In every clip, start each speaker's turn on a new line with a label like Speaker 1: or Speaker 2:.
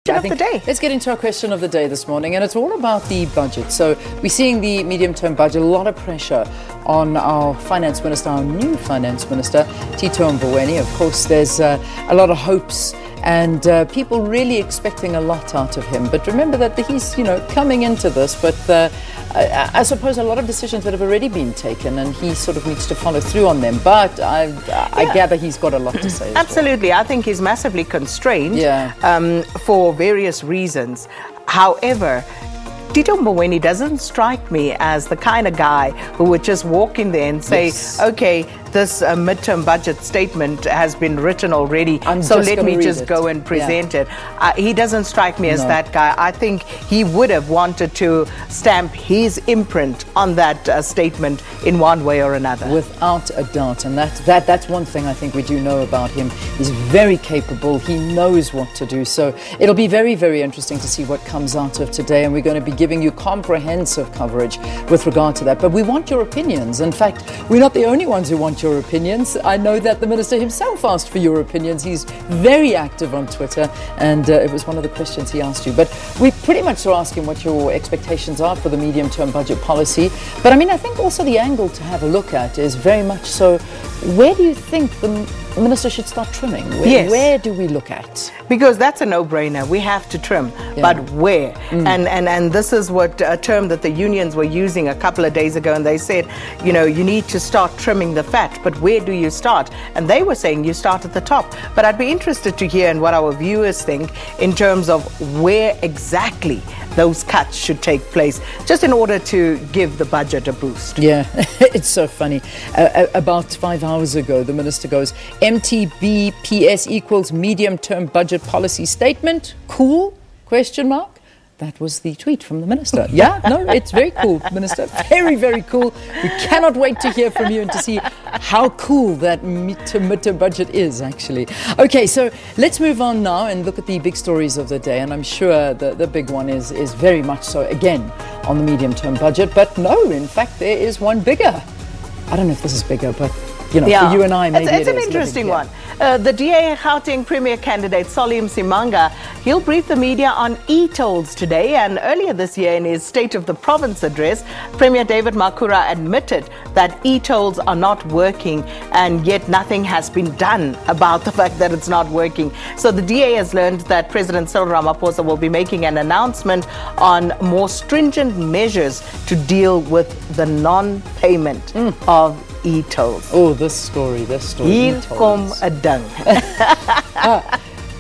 Speaker 1: Of the day.
Speaker 2: Let's get into our question of the day this morning, and it's all about the budget. So we're seeing the medium-term budget, a lot of pressure on our finance minister, our new finance minister, Tito Mboweni. Of course, there's a lot of hopes and people really expecting a lot out of him. But remember that he's, coming into this, but I suppose a lot of decisions that have already been taken, and he sort of needs to follow through on them. But I gather he's got a lot to say.
Speaker 1: Absolutely.
Speaker 2: Well.
Speaker 1: I think he's massively constrained for various reasons. However, Tito Mboweni doesn't strike me as the kind of guy who would just walk in there and say, okay, this midterm budget statement has been written already, so let me just go and present it. He doesn't strike me as that guy. I think he would have wanted to stamp his imprint on that statement in one way or another.
Speaker 2: Without a doubt. And that's one thing I think we do know about him. He's very capable. He knows what to do. So it'll be very, very interesting to see what comes out of today. And we're going to be giving you comprehensive coverage with regard to that. But we want your opinions. In fact, we're not the only ones who want your opinions. I know that the minister himself asked for your opinions. He's very active on Twitter, and it was one of the questions he asked you. But we pretty much are asking what your expectations are for the medium-term budget policy. But I mean, I think also the angle to have a look at is very much so, where do you think the minister should start trimming? Where do we look at?
Speaker 1: Because that's a no-brainer. We have to trim, but where? And this is what a term that the unions were using a couple of days ago, and they said, you need to start trimming the fat, but where do you start? And they were saying you start at the top. But I'd be interested to hear what our viewers think in terms of where exactly those cuts should take place, just in order to give the budget a boost.
Speaker 2: Yeah, it's so funny. About 5 hours ago, the minister goes, MTBPS equals medium-term budget policy statement. Cool? Question mark. That was the tweet from the minister. Yeah, no, it's very cool, Minister. Very, very cool. We cannot wait to hear from you and to see how cool that midterm budget is, actually. Okay, so let's move on now and look at the big stories of the day. And I'm sure the big one is very much so, again, on the medium-term budget. But no, in fact, there is one bigger. I don't know if this is bigger, but for you and I, maybe
Speaker 1: it's an interesting one. The DA Gauteng Premier candidate, Salim Simanga, he'll brief the media on e-tolls today. And earlier this year, in his State of the Province address, Premier David Makhura admitted that e-tolls are not working, and yet nothing has been done about the fact that it's not working. So the DA has learned that President Cyril Ramaphosa will be making an announcement on more stringent measures to deal with the non-payment of e-tolls.
Speaker 2: Oh, this story.
Speaker 1: Hier kom 'n ding.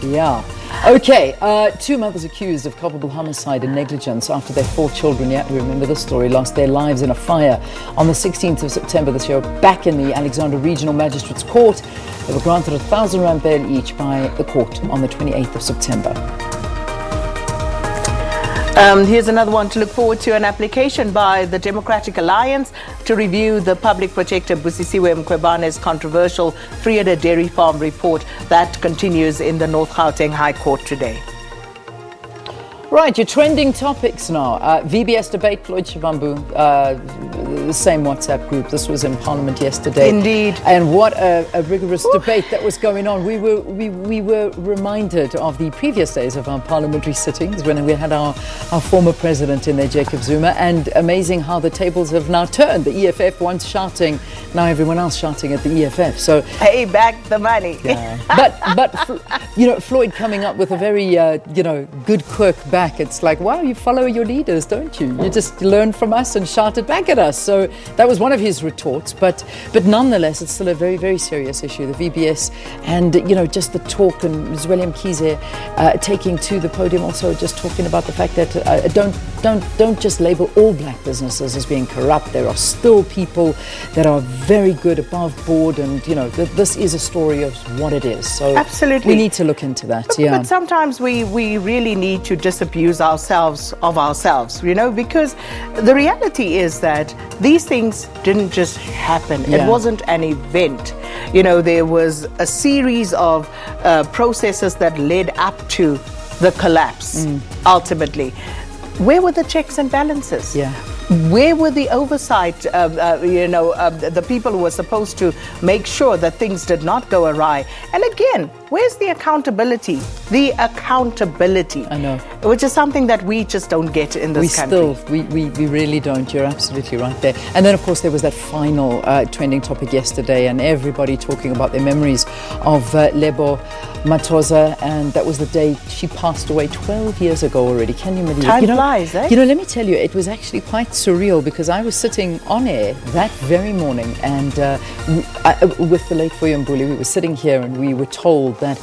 Speaker 2: Yeah. Okay, 2 mothers accused of culpable homicide and negligence after their 4 children, we remember this story, lost their lives in a fire on the 16th of September this year, back in the Alexandra Regional Magistrates Court. They were granted R1,000 bail each by the court on the 28th of September.
Speaker 1: Here's another one to look forward to, an application by the Democratic Alliance to review the Public Protector Busisiwe Mkhwebane's controversial Vrede Dairy Farm report. That continues in the North Gauteng High Court today.
Speaker 2: Right, your trending topics now. VBS debate, Floyd Shivambu, the same WhatsApp group. This was in Parliament yesterday.
Speaker 1: Indeed.
Speaker 2: And what a rigorous debate that was going on. We were reminded of the previous days of our parliamentary sittings when we had our former president in there, Jacob Zuma, and amazing how the tables have now turned. The EFF once shouting, now everyone else shouting at the EFF. So
Speaker 1: pay back the money.
Speaker 2: Yeah. But Floyd coming up with a very good quirk back. It's like, wow, you follow your leaders, don't you? You just learn from us and shout it back at us. So that was one of his retorts. But nonetheless, it's still a very, very serious issue, the VBS. And, just the talk, and William Kize taking to the podium, also just talking about the fact that don't just label all black businesses as being corrupt. There are still people that are very good, above board. And, this is a story of what it is. So
Speaker 1: absolutely,
Speaker 2: we need to look into that.
Speaker 1: But sometimes we really need to disabuse ourselves of ourselves, because the reality is that these things didn't just happen. It wasn't an event. There was a series of processes that led up to the collapse, ultimately. Where were the checks and balances? Where were the oversight, the people who were supposed to make sure that things did not go awry? And again, where's the accountability? The accountability.
Speaker 2: I know.
Speaker 1: Which is something that we just don't get in this country.
Speaker 2: We really don't. You're absolutely right there. And then, of course, there was that final trending topic yesterday, and everybody talking about their memories of Lebo Matoza, and that was the day she passed away 12 years ago already. Can you believe it?
Speaker 1: Time flies, eh?
Speaker 2: Let me tell you, it was actually quite surreal because I was sitting on air that very morning, and with the late Mbuli, we were sitting here and we were told that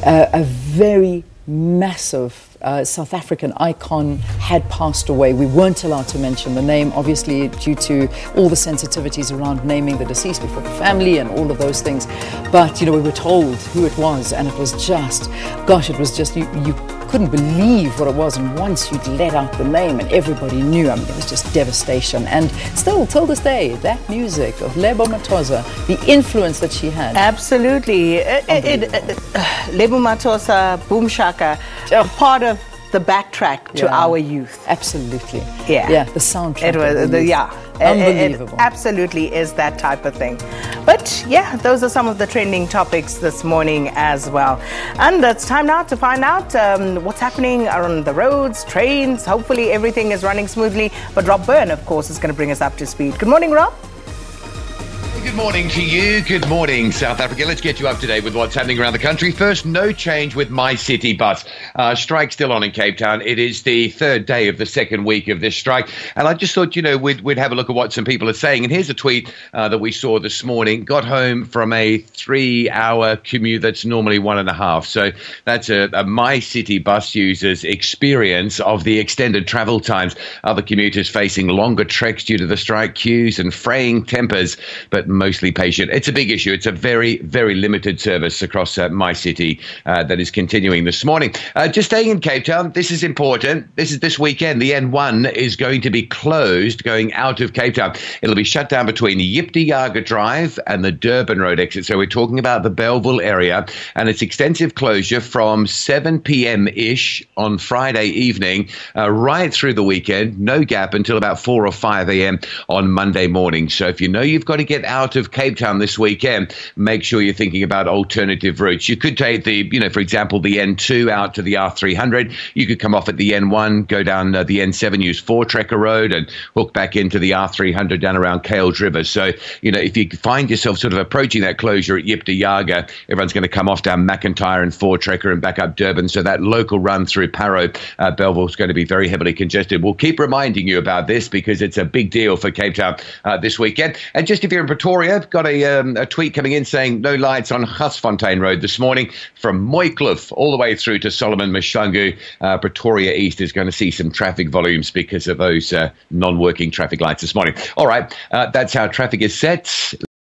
Speaker 2: a very massive South African icon had passed away. We weren't allowed to mention the name, obviously, due to all the sensitivities around naming the deceased before the family and all of those things. But, we were told who it was, and it was just, you couldn't believe what it was. And once you'd let out the name and everybody knew, it was just devastation. And still, till this day, that music of Lebo Matoza, the influence that she had.
Speaker 1: Absolutely. Lebo Matoza, Boom Shaka, part of the backtrack to our youth.
Speaker 2: Absolutely.
Speaker 1: Yeah.
Speaker 2: The soundtrack.
Speaker 1: It was,
Speaker 2: unbelievable.
Speaker 1: It absolutely is that type of thing. But yeah, those are some of the trending topics this morning as well. And it's time now to find out what's happening on the roads, trains. Hopefully everything is running smoothly. But Rob Byrne, of course, is going to bring us up to speed. Good morning, Rob.
Speaker 3: Good morning to you. Good morning, South Africa. Let's get you up to date with what's happening around the country. First, no change with My City Bus. Strike still on in Cape Town. It is the third day of the second week of this strike. And I just thought, we'd have a look at what some people are saying. And here's a tweet that we saw this morning. Got home from a 3-hour commute that's normally 1.5. So that's a My City Bus user's experience of the extended travel times. Other commuters facing longer treks due to the strike queues and fraying tempers, but mostly patient. It's a big issue. It's a very, very limited service across My City that is continuing this morning. Just staying in Cape Town, this is important. This weekend. The N1 is going to be closed going out of Cape Town. It'll be shut down between Yipti-Yaga Drive and the Durban Road exit. So we're talking about the Bellville area, and it's extensive closure from 7 p.m.-ish on Friday evening right through the weekend. No gap until about 4 or 5 a.m. on Monday morning. So if you know you've got to get out of Cape Town this weekend, make sure you're thinking about alternative routes. You could take for example, the N2 out to the R300. You could come off at the N1, go down the N7, use Trekker Road and hook back into the R300 down around Kales River. So, if you find yourself sort of approaching that closure at Yipti-Yaga, everyone's going to come off down McIntyre and Trekker and back up Durban. So that local run through Parow, Bellville is going to be very heavily congested. We'll keep reminding you about this because it's a big deal for Cape Town this weekend. And just if you're in Pretoria, got a tweet coming in saying no lights on Gasfontein Road this morning from Mooikloof all the way through to Solomon Mashangu. Pretoria East is going to see some traffic volumes because of those non-working traffic lights this morning. All right, that's how traffic is set.